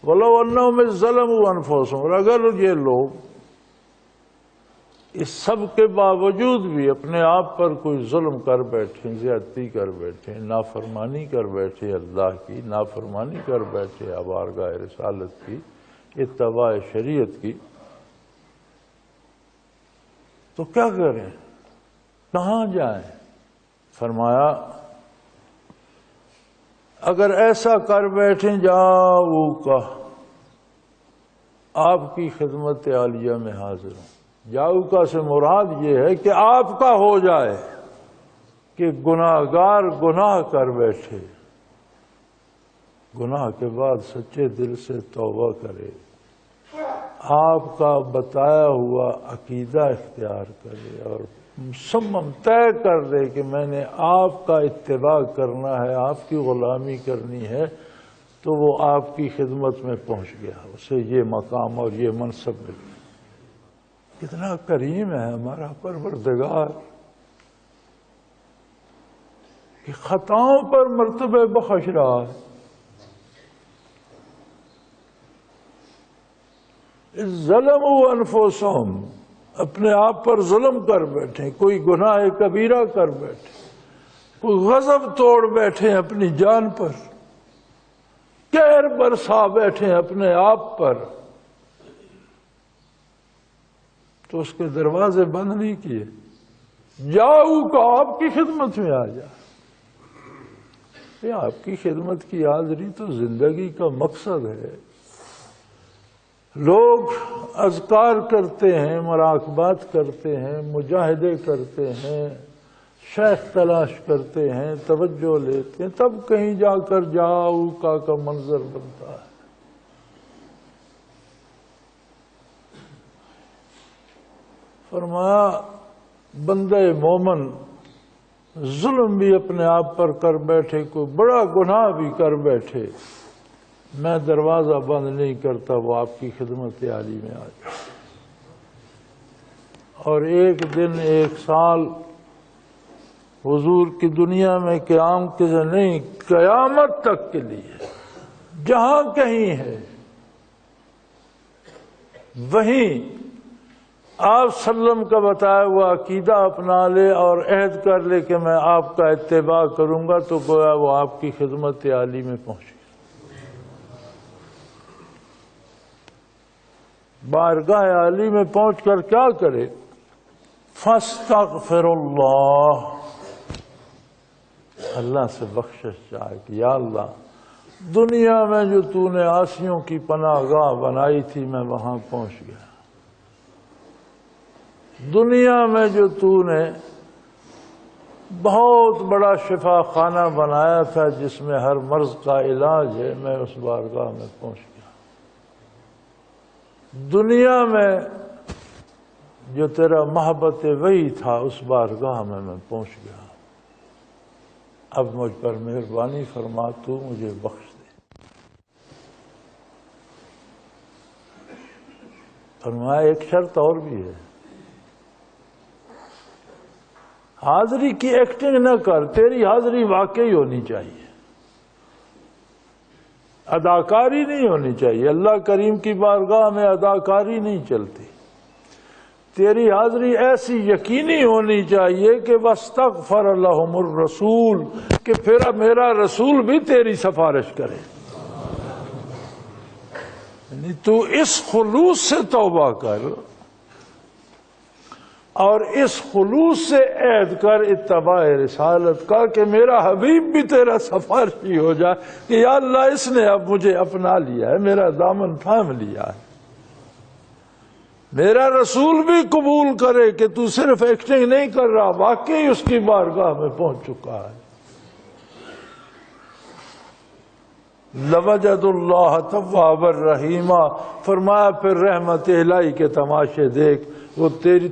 وَلَوْ أَنَّهُمْ إِذْ ظَلَمُوا أَنفُسَهُمْ، اور اگر یہ لوگ اس سب کے باوجود بھی اپنے آپ پر کوئی ظلم کر بیٹھیں، زیادتی کر بیٹھیں، نافرمانی کر بیٹھیں، اللہ کی نافرمانی کر بیٹھیں، بارگاہ رسالت کی، اتباع شریعت کی، تو کیا کریں؟ کہاں جائیں؟ فرمایا اگر ایسا کر بیٹھیں جاؤ کا، آپ کی خدمت عالیہ میں حاضر ہوں۔ جاؤ کا سے مراد یہ ہے کہ آپ کا ہو جائے کہ گناہگار گناہ کر بیٹھے، گناہ کے بعد سچے دل سے توبہ کرے، آپ کا بتایا ہوا عقیدہ اختیار کرے اور مصمم طے کر دے کہ میں نے آپ کا اتباع کرنا ہے، آپ کی غلامی کرنی ہے، تو وہ آپ کی خدمت میں پہنچ گیا، اسے یہ مقام اور یہ منصب مل گیا۔ کتنا کریم ہے ہمارا پروردگار کہ خطاؤں پر مرتبہ بخش رہا ہے۔ ظلموا انفسہم، اپنے آپ پر ظلم کر بیٹھے، کوئی گناہ کبیرہ کر بیٹھے، کوئی غضب توڑ بیٹھے اپنی جان پر، قہر برسا بیٹھے اپنے آپ پر، تو اس کے دروازے بند نہیں کیے، جاؤ کا آپ کی خدمت میں آ جا۔ یہ آپ کی خدمت کی حاضری تو زندگی کا مقصد ہے۔ لوگ اذکار کرتے ہیں، مراقبات کرتے ہیں، مجاہدے کرتے ہیں، شیخ تلاش کرتے ہیں، توجہ لیتے ہیں، تب کہیں جا کر جاؤ کا منظر بنتا ہے۔ فرمایا بندہ مومن ظلم بھی اپنے آپ پر کر بیٹھے، کوئی بڑا گناہ بھی کر بیٹھے، میں دروازہ بند نہیں کرتا، وہ آپ کی خدمت عالی میں آ جائے۔ اور ایک دن، ایک سال حضور کی دنیا میں قیام کے نہیں، قیامت تک کے لیے جہاں کہیں ہے وہیں آپ وسلم کا بتایا ہوا عقیدہ اپنا لے اور عہد کر لے کہ میں آپ کا اتباع کروں گا، تو گویا وہ آپ کی خدمت عالی میں پہنچ گیا۔ بارگاہ عالی میں پہنچ کر کیا کرے؟ فاستغفر اللہ، اللہ سے بخشش چاہے کہ یا اللہ دنیا میں جو تو نے عاصیوں کی پناہ گاہ بنائی تھی میں وہاں پہنچ گیا، دنیا میں جو تو نے بہت بڑا شفا خانہ بنایا تھا جس میں ہر مرض کا علاج ہے، میں اس بارگاہ میں پہنچ گیا، دنیا میں جو تیرا محبت وحی تھا اس بارگاہ میں پہنچ گیا، اب مجھ پر مہربانی فرما، تو مجھے بخش دے۔ فرمایا ایک شرط اور بھی ہے، حاضری کی ایکٹنگ نہ کر، تیری حاضری واقعی ہونی چاہیے، اداکاری نہیں ہونی چاہیے، اللہ کریم کی بارگاہ میں اداکاری نہیں چلتی، تیری حاضری ایسی یقینی ہونی چاہیے کہ واستغفر لہم الرسول، کہ پھر میرا رسول بھی تیری سفارش کرے، یعنی تو اس خلوص سے توبہ کر اور اس خلوص سے عہد کر اتباع رسالت کا کہ میرا حبیب بھی تیرا سفارشی ہو جائے کہ یا اللہ اس نے اب مجھے اپنا لیا ہے، میرا دامن تھام لیا ہے، میرا رسول بھی قبول کرے کہ تو صرف ایکٹنگ نہیں کر رہا، واقعی اس کی بارگاہ میں پہنچ چکا ہے۔ لَوَجَدُ اللَّهَ تَوَّابًا رَحِيمًا، فرمایا پھر رحمت الہی کے تماشے دیکھ، وہ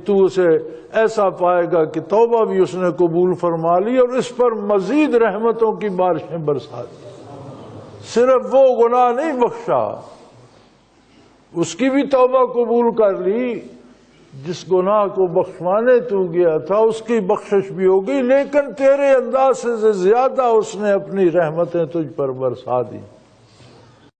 تو اسے ایسا پائے گا کہ توبہ بھی اس نے قبول فرما لی اور اس پر مزید رحمتوں کی بارشیں برسا دی، صرف وہ گناہ نہیں بخشا، اس کی بھی توبہ قبول کر لی، جس گناہ کو بخشوانے تو گیا تھا اس کی بخشش بھی ہوگی، لیکن تیرے انداز سے زیادہ اس نے اپنی رحمتیں تجھ پر برسا دی۔